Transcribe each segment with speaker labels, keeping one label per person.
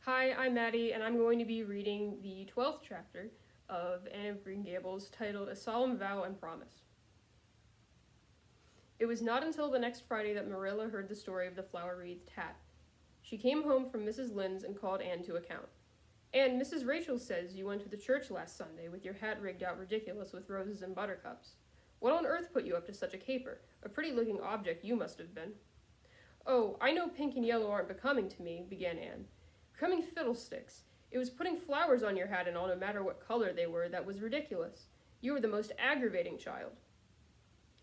Speaker 1: Hi, I'm Maddie, and I'm going to be reading the 12th chapter of Anne of Green Gables titled A Solemn Vow and Promise. It was not until the next Friday that Marilla heard the story of the flower-wreathed hat. She came home from Mrs. Lynde's and called Anne to account. "Anne, Mrs. Rachel says you went to the church last Sunday with your hat rigged out ridiculous with roses and buttercups. What on earth put you up to such a caper? A pretty-looking object you must have been." "Oh, I know pink and yellow aren't becoming to me," began Anne. "Becoming fiddlesticks. It was putting flowers on your hat and all, no matter what color they were, that was ridiculous. You were the most aggravating child."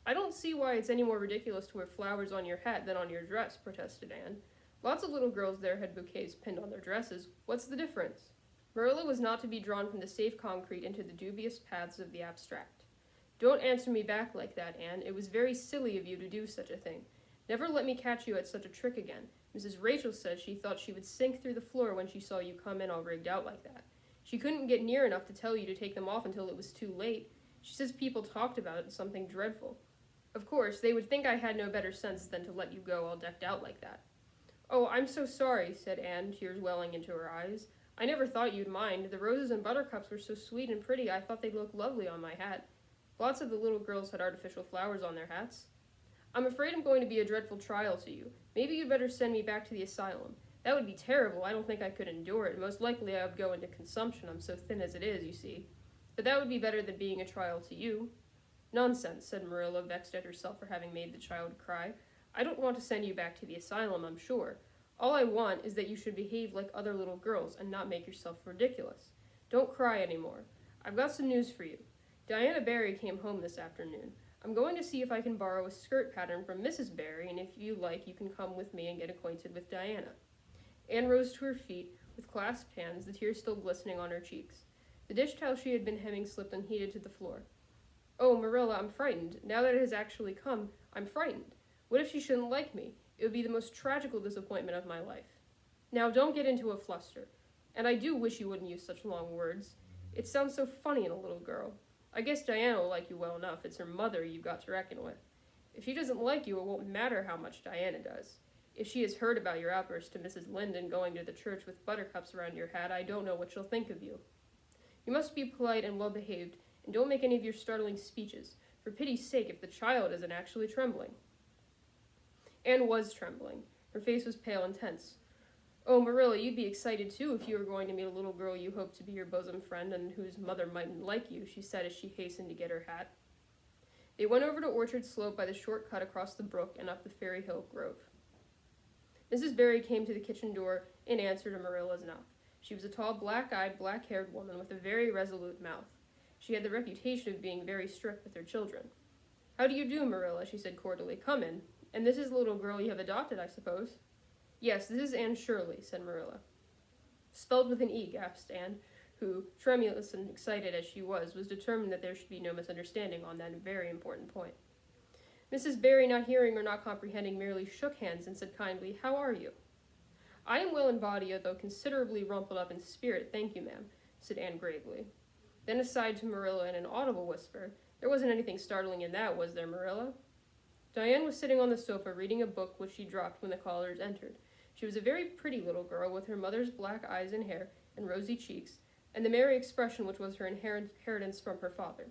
Speaker 1: "I don't see why it's any more ridiculous to wear flowers on your hat than on your dress," protested Anne. "Lots of little girls there had bouquets pinned on their dresses. What's the difference?" Marilla was not to be drawn from the safe concrete into the dubious paths of the abstract. "Don't answer me back like that, Anne. It was very silly of you to do such a thing. Never let me catch you at such a trick again. Mrs. Rachel says she thought she would sink through the floor when she saw you come in all rigged out like that. She couldn't get near enough to tell you to take them off until it was too late. She says people talked about it as something dreadful. Of course, they would think I had no better sense than to let you go all decked out like that." "Oh, I'm so sorry," said Anne, tears welling into her eyes. "I never thought you'd mind. The roses and buttercups were so sweet and pretty I thought they'd look lovely on my hat. Lots of the little girls had artificial flowers on their hats. I'm afraid I'm going to be a dreadful trial to you. Maybe you'd better send me back to the asylum. That would be terrible. I don't think I could endure it. Most likely I would go into consumption. I'm so thin as it is, you see. But that would be better than being a trial to you." "Nonsense," said Marilla, vexed at herself for having made the child cry. "I don't want to send you back to the asylum, I'm sure. All I want is that you should behave like other little girls and not make yourself ridiculous. Don't cry any more. I've got some news for you. Diana Barry came home this afternoon. I'm going to see if I can borrow a skirt pattern from Mrs. Barry, and if you like, you can come with me and get acquainted with Diana." Anne rose to her feet, with clasped hands, the tears still glistening on her cheeks. The dish towel she had been hemming slipped unheeded to the floor. "Oh, Marilla, I'm frightened. Now that it has actually come, I'm frightened. What if she shouldn't like me? It would be the most tragical disappointment of my life. Now, don't get into a fluster. And I do wish you wouldn't use such long words. It sounds so funny in a little girl. I guess Diana will like you well enough. It's her mother you've got to reckon with. If she doesn't like you, it won't matter how much Diana does. If she has heard about your outburst to Mrs. Lynde and going to the church with buttercups around your hat, I don't know what she'll think of you. You must be polite and well-behaved, and don't make any of your startling speeches. For pity's sake, if the child isn't actually trembling." Anne was trembling. Her face was pale and tense. "Oh, Marilla, you'd be excited too if you were going to meet a little girl you hoped to be your bosom friend and whose mother mightn't like you," she said as she hastened to get her hat. They went over to Orchard Slope by the short cut across the brook and up the Fairy Hill Grove. Mrs. Barry came to the kitchen door in answer to Marilla's knock. She was a tall, black-eyed, black-haired woman with a very resolute mouth. She had the reputation of being very strict with her children. "How do you do, Marilla?" she said cordially. "Come in. And this is the little girl you have adopted, I suppose?" "Yes, this is Anne Shirley," said Marilla. "Spelled with an E," gasped Anne, who, tremulous and excited as she was determined that there should be no misunderstanding on that very important point. Mrs. Barry, not hearing or not comprehending, merely shook hands and said kindly, "How are you?" "I am well in body, although considerably rumpled up in spirit, thank you, ma'am," said Anne gravely. Then aside to Marilla in an audible whisper, "There wasn't anything startling in that, was there, Marilla?" Diane was sitting on the sofa reading a book which she dropped when the callers entered. She was a very pretty little girl with her mother's black eyes and hair and rosy cheeks, and the merry expression which was her inheritance from her father.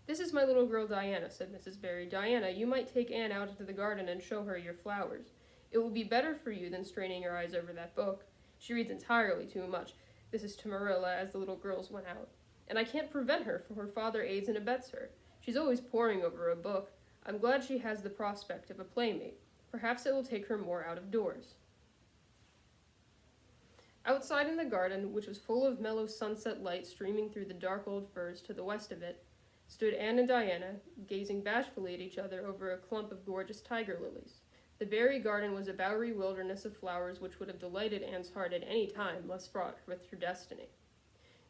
Speaker 1: "This is my little girl Diana," said Mrs. Barry. "Diana, you might take Anne out into the garden and show her your flowers. It will be better for you than straining your eyes over that book. She reads entirely too much." This is to Marilla as the little girls went out. "And I can't prevent her, for her father aids and abets her. She's always poring over a book. I'm glad she has the prospect of a playmate. Perhaps it will take her more out of doors." Outside in the garden, which was full of mellow sunset light streaming through the dark old firs to the west of it, stood Anne and Diana, gazing bashfully at each other over a clump of gorgeous tiger lilies. The Barry garden was a bowery wilderness of flowers which would have delighted Anne's heart at any time, less fraught with her destiny.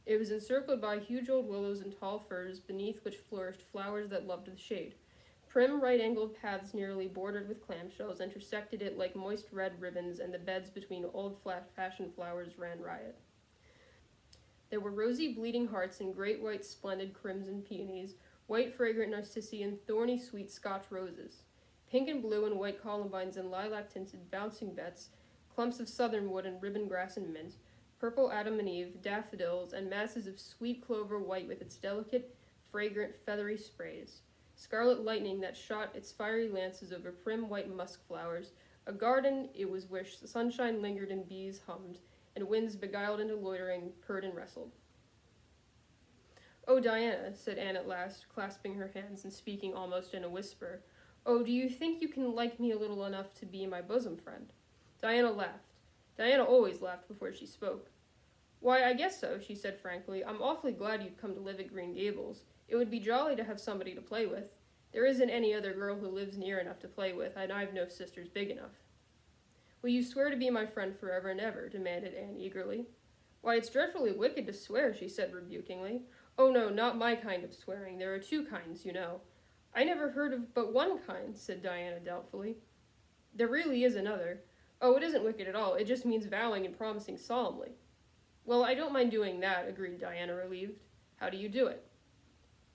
Speaker 1: It was encircled by huge old willows and tall firs, beneath which flourished flowers that loved the shade. Prim, right-angled paths nearly bordered with clamshells intersected it like moist red ribbons, and the beds between old fashioned flowers ran riot. There were rosy bleeding hearts and great white splendid crimson peonies, white fragrant narcissi and thorny sweet Scotch roses. Pink and blue and white columbines and lilac-tinted bouncing bets clumps of southernwood and ribbon grass and mint, purple Adam and Eve, daffodils, and masses of sweet clover white with its delicate, fragrant, feathery sprays, scarlet lightning that shot its fiery lances over prim white musk flowers, a garden it was where sunshine lingered and bees hummed, and winds beguiled into loitering purred and wrestled. "Oh, Diana," said Anne at last, clasping her hands and speaking almost in a whisper, "oh, do you think you can like me a little enough to be my bosom friend?" Diana laughed. Diana always laughed before she spoke. "Why, I guess so," she said frankly. "I'm awfully glad you'd come to live at Green Gables. It would be jolly to have somebody to play with. There isn't any other girl who lives near enough to play with, and I've no sisters big enough." "Will you swear to be my friend forever and ever?" demanded Anne eagerly. "Why, it's dreadfully wicked to swear," she said rebukingly. "Oh no, not my kind of swearing. There are two kinds, you know." "I never heard of but one kind," said Diana doubtfully. "There really is another. Oh, it isn't wicked at all. It just means vowing and promising solemnly." "Well, I don't mind doing that," agreed Diana, relieved. "How do you do it?"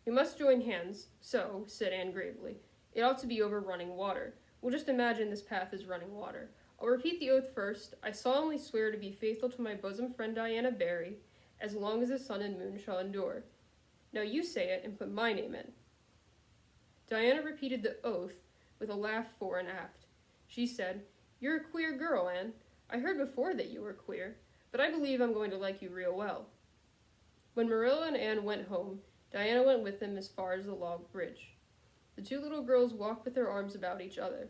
Speaker 1: "We must join hands, so," said Anne gravely. "It ought to be over running water. We'll just imagine this path is running water. I'll repeat the oath first. I solemnly swear to be faithful to my bosom friend Diana Barry, as long as the sun and moon shall endure. Now you say it, and put my name in." Diana repeated the oath with a laugh fore and aft. She said, "You're a queer girl, Anne. I heard before that you were queer, but I believe I'm going to like you real well." When Marilla and Anne went home, Diana went with them as far as the log bridge. The two little girls walked with their arms about each other.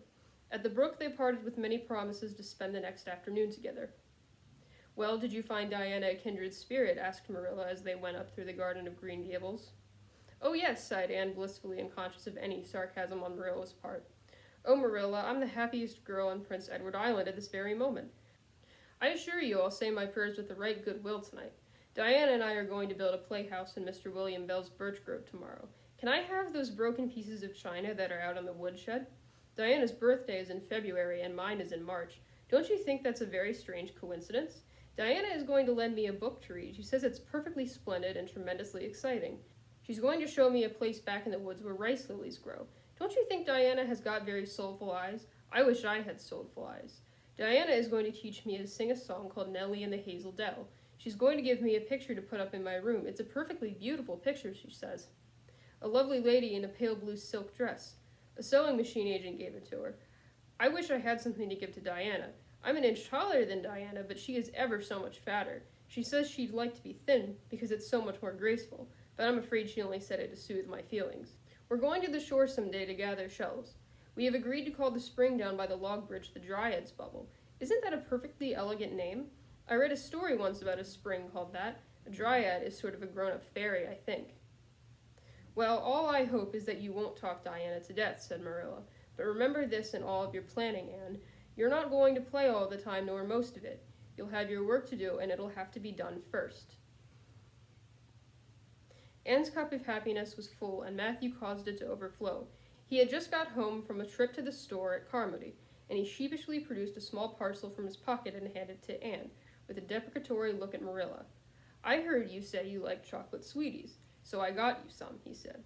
Speaker 1: At the brook they parted with many promises to spend the next afternoon together. "Well, did you find Diana a kindred spirit?" asked Marilla as they went up through the garden of Green Gables. "Oh, yes," sighed Anne blissfully, unconscious of any sarcasm on Marilla's part. "Oh, Marilla, I'm the happiest girl on Prince Edward Island at this very moment. I assure you I'll say my prayers with the right good will tonight. Diana and I are going to build a playhouse in Mr. William Bell's birch grove tomorrow. Can I have those broken pieces of china that are out on the woodshed? Diana's birthday is in February and mine is in March. Don't you think that's a very strange coincidence? Diana is going to lend me a book to read. She says it's perfectly splendid and tremendously exciting. She's going to show me a place back in the woods where rice lilies grow. Don't you think Diana has got very soulful eyes? I wish I had soulful eyes. Diana is going to teach me to sing a song called Nellie in the Hazel Dell. She's going to give me a picture to put up in my room. It's a perfectly beautiful picture, she says. A lovely lady in a pale blue silk dress. A sewing machine agent gave it to her. I wish I had something to give to Diana. I'm an inch taller than Diana, but she is ever so much fatter. She says she'd like to be thin because it's so much more graceful, but I'm afraid she only said it to soothe my feelings. We're going to the shore someday to gather shells. We have agreed to call the spring down by the log bridge the Dryad's Bubble. Isn't that a perfectly elegant name? I read a story once about a spring called that. A dryad is sort of a grown-up fairy, I think." "Well, all I hope is that you won't talk Diana to death," said Marilla. "But remember this in all of your planning, Anne. You're not going to play all the time nor most of it. You'll have your work to do, and it'll have to be done first." Anne's cup of happiness was full, and Matthew caused it to overflow. He had just got home from a trip to the store at Carmody, and he sheepishly produced a small parcel from his pocket and handed it to Anne, with a deprecatory look at Marilla. "I heard you say you liked chocolate sweeties, so I got you some," he said.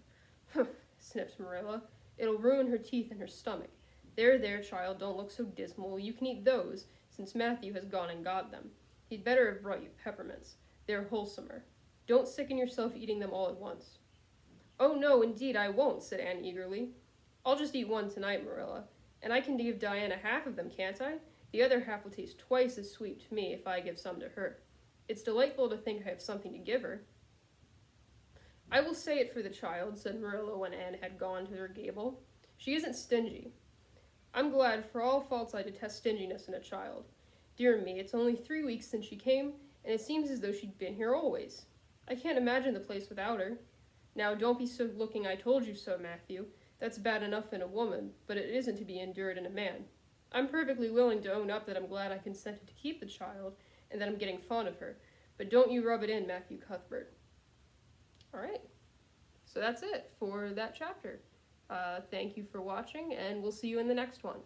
Speaker 1: "Humph," sniffed Marilla. "It'll ruin her teeth and her stomach. There, child, don't look so dismal. You can eat those, since Matthew has gone and got them. He'd better have brought you peppermints. They're wholesomer. Don't sicken yourself eating them all at once." "Oh, no, indeed I won't," said Anne eagerly. "I'll just eat one tonight, Marilla, and I can give Diana half of them, can't I? The other half will taste twice as sweet to me if I give some to her. It's delightful to think I have something to give her." "I will say it for the child," said Marilla when Anne had gone to her gable. "She isn't stingy. I'm glad. For all faults I detest stinginess in a child. Dear me, it's only 3 weeks since she came, and it seems as though she'd been here always. I can't imagine the place without her. Now, don't be so looking I told you so, Matthew. That's bad enough in a woman, but it isn't to be endured in a man. I'm perfectly willing to own up that I'm glad I consented to keep the child, and that I'm getting fond of her, but don't you rub it in, Matthew Cuthbert." All right, so that's it for that chapter. Thank you for watching, and we'll see you in the next one.